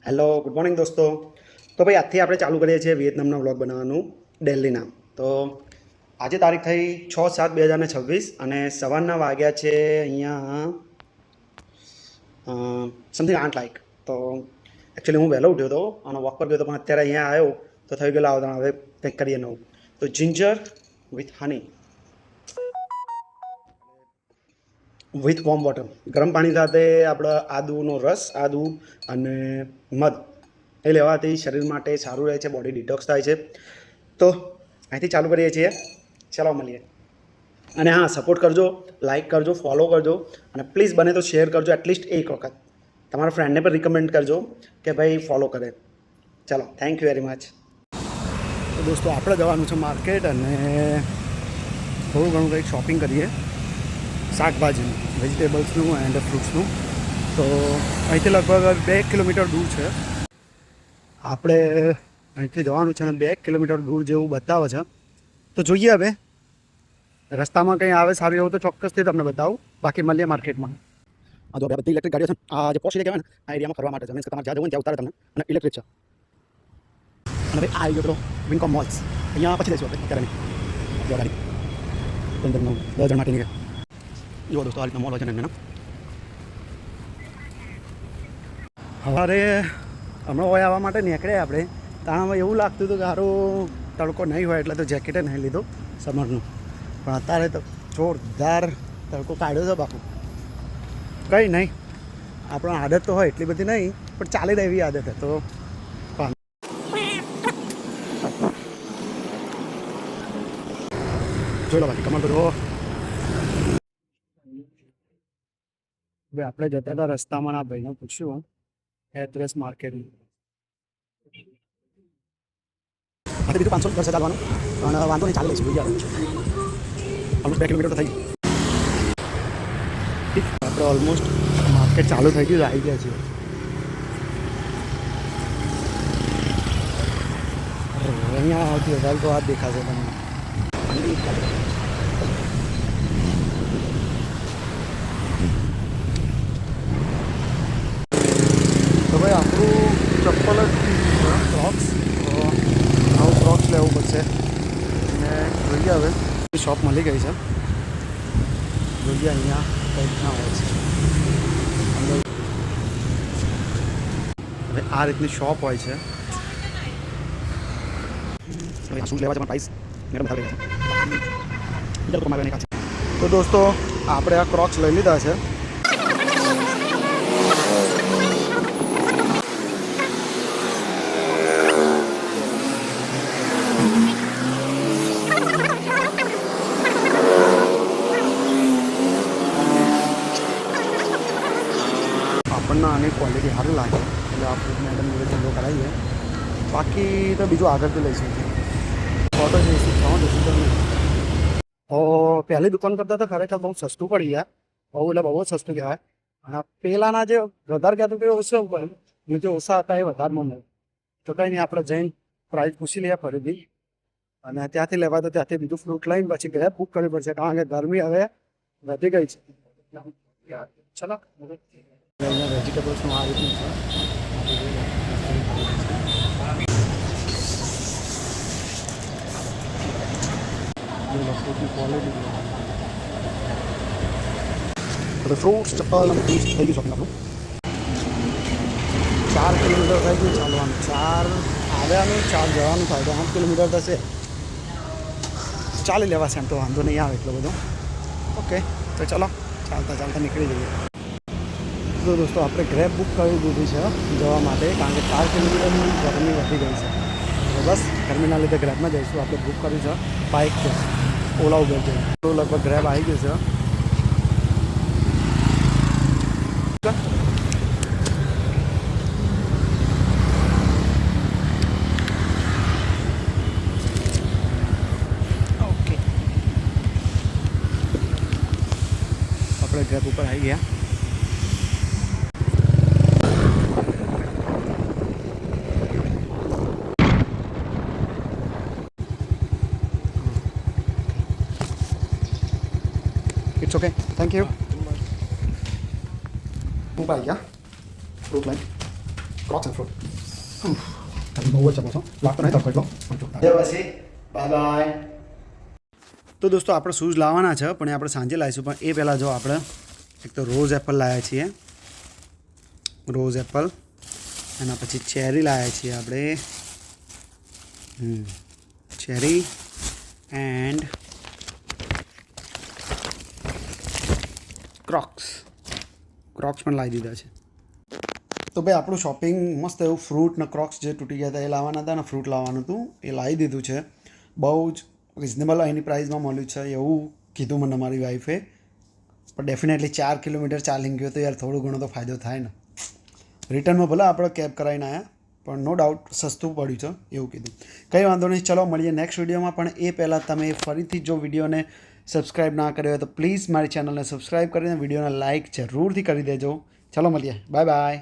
Hello good morning દોસ્તો. તો ભાઈ આજથી આપણે ચાલુ કરીએ છીએ વિયેતનામના વ્લોગ બનાવવાનું દિલ્હીના. તો આજે તારીખ થઈ 6/7/2026 અને સવારના વાગ્યા છે અહીંયા સમથિંગ 8 લાઈક. તો એકચ્યુઅલી હું વહેલો ઉઠ્યો હતો અને વોક પર ગયો હતો, પણ અત્યારે અહીંયા આવ્યો તો થઈ ગયેલો આવતા હવે કંઈક કરીએ નવું. તો ginger with honey with warm water, ગરમ પાણી સાથે આપણે આદુનો રસ, આદુ અને મધ એ લેવાથી શરીર માટે સારું રહે છે, બોડી ડિટોક્સ થાય છે. તો અહીંથી ચાલુ કરીએ છીએ. ચાલો મળીએ. અને હા, સપોર્ટ કરજો, લાઇક કરજો, ફોલો કરજો અને પ્લીઝ બને તો શેર કરજો એટલીસ્ટ એક વખત. તમારા ફ્રેન્ડને પણ રિકમેન્ડ કરજો કે ભાઈ ફોલો કરે. ચાલો, થેન્ક યુ વેરી મચ. તો દોસ્તો આપણે જવાનું છે માર્કેટ અને થોડું ઘણું કંઈક શોપિંગ કરીએ, શાકભાજીનું, વેજીટેબલ્સનું એન્ડ ફ્રૂટ્સનું. તો અહીંથી લગભગ 2 કિલોમીટર દૂર છે. આપણે અહીંથી જવાનું છે અને 2 કિલોમીટર દૂર જેવું બતાવે છે. તો જોઈએ હવે રસ્તામાં કંઈ આવે સારું એવું તો ચોક્કસથી તમને બતાવું. બાકી મળીએ માર્કેટમાં. આ જો બધી ઇલેક્ટ્રિક ગાડીઓ છે. આ જે પોશ એરિયા કહેવાય ને, આ એરિયામાં ફરવા માટે છે. મીન્સ કે તમારે જ્યાં જવું ને ત્યાં ઉતારે તમને, અને ઇલેક્ટ્રિક છે. અને ભાઈ આ આવી ગયો પેલો વિનકોમ મોલ્સ. અહીંયા પછી લઈશું આપણે, અત્યારે નહીં. જો ગાડી 10 જણ માટે નીકળે. જો દોસ્તો આ રીતના મોલ હોય છે ને એમના. સવારે હમણાં હોય આવવા માટે નીકળ્યા આપણે, તાણામાં એવું લાગતું હતું કે સારું તડકો નહીં હોય એટલે તો જેકેટે નહીં લીધું સમરનું. પણ અત્યારે તો જોરદાર તડકો કાઢ્યો છે બાપુ. કંઈ નહીં, આપણો આદત તો હોય એટલી બધી નહીં, પણ ચાલી રહે એવી આદત છે. તો જોઈ લો બાકી કમર બધો. હવે આપણે જતા હતા રસ્તામાં આ ભાઈને પૂછ્યું એડ્રેસ માર્કેટનું. બીજું 500 વર્ષ ચાલવાનું, પણ વાંધો નહીં, ચાલી લઈશું. જોઈએ ઓલમોસ્ટ 2 કિલોમીટર તો થઈ ગયું. ઠીક, આપણે ઓલમોસ્ટ માર્કેટ ચાલુ થઈ ગયું, આવી ગયા છીએ. અહીંયા આવતી વધારે તો આ દેખાશે તમને. તો ભાઈ આપણું ચપ્પલ જ ક્રોક્સ, તો આવું ક્રોક્સ લેવું પડશે. અને જોઈએ હવે શોપ મળી ગઈ છે. જોઈએ અહીંયા કઈ રીતના હોય છે. હવે આ રીતની શોપ હોય છે. શું લેવા છે પણ પ્રાઇસ મેડમ બતાવી છે. તો દોસ્તો આપણે આ ક્રોક્સ લઈ લીધા છે. આપણને આની ક્વોલિટી સારી લાગે એટલે આપણે મેડમ જોડે ધંધો કરાવીએ. બાકી તો બીજું આગળથી લઈશું. ફોટો જઈશું, જઈશું તો પહેલી દુકાન કરતાં તો ખરેખર બહુ સસ્તું પડી ગયા. બહુ એટલે બહુ જ સસ્તું કહેવાય. અને પહેલાંના જે વધારે કહેતું કે ઓછું પડે, અને જે ઓછા હતા એ વધારે મળે. તો કંઈ નહીં, આપણે જઈને પ્રાઇસ પૂછી લઈએ ફરીથી. અને ત્યાંથી લેવા તો ત્યાંથી બીજું ફ્રૂટ લઈને પછી ગ્રેપ બુક કરવી પડશે, કારણ કે ગરમી હવે વધી ગઈ છે. ચલો અહીંયા વેજીટેબલ્સનું આ રીતનું છે. ફ્રૂટ્સ, ચપ્પલ અને ફ્રૂટ્સ થઈ ગયું શોપિંગ આપણું. 4 કિલોમીટર થઈ ગયું ચાલવાનું. 4 આવ્યાનું 4 જવાનું થાય તો 8 કિલોમીટર થશે. ચાલી લેવાશે એમ તો, વાંધો નહીં આવે એટલો બધો. ઓકે, તો ચાલો ચાલતા ચાલતા નીકળી જઈએ. તો દોસ્તો આપણે ગ્રેબ બુક કરી દીધી છે જવા માટે, કારણ કે 4 કિલોમીટરની ગરમી વધી ગઈ છે. તો બસ ગરમીના લીધે ગ્રેબમાં જઈશું. આપણે બુક કર્યું છે બાઇક છે, ઓલા ઉબેર છે. તો લગભગ ગ્રેબ આવી ગયું છે. ઓકે, આપણે ગ્રેબ ઉપર આવી ગયા. It's okay, thank you. હું પાઈ ગયા ફ્રૂટ લાઈન. ક્રોક્સ એન્ડ ફ્રૂટ બહુ જ ચમો છો લાગતો નહીં તડકો એટલો પછી બાય બાય. તો દોસ્તો આપણે શૂઝ લાવવાના છે પણ એ આપણે સાંજે લાવીશું. પણ એ પહેલાં જો આપણે એક તો રોઝ એપલ લાવ્યા છીએ, રોઝ એપલ. એના પછી ચેરી લાવ્યા છીએ આપણે, ચેરી એન્ડ ક્રોક્સ પણ લાવી દીધા છે. તો ભાઈ આપણું શોપિંગ મસ્ત એવું ફ્રૂટ ને ક્રોક્સ જે તૂટી ગયા હતા એ લાવવાના હતા ને ફ્રૂટ લાવવાનું હતું એ લાવી દીધું છે. બહુ જ રિઝનેબલ એની પ્રાઇસમાં મળ્યું છે એવું કીધું મને મારી વાઈફે. પણ ડેફિનેટલી 4 કિલોમીટર ચાલીને ગયો તો યાર થોડો ઘણો તો ફાયદો થાય ને. રિટર્નમાં ભલે આપણે કેબ કરાવીને આવ્યા પણ નો ડાઉટ સસ્તું પડ્યું છે એવું કીધું. કંઈ વાંધો નહીં, ચલો મળીએ નેક્સ્ટ વિડીયોમાં. પણ એ પહેલાં તમે ફરીથી જો વિડીયોને સબસ્ક્રાઈબ ના કર્યો હોય તો પ્લીઝ મારી ચેનલને સબસ્ક્રાઈબ કરીને વિડીયોને લાઇક જરૂરથી કરી દેજો. ચલો મળીએ, બાય બાય.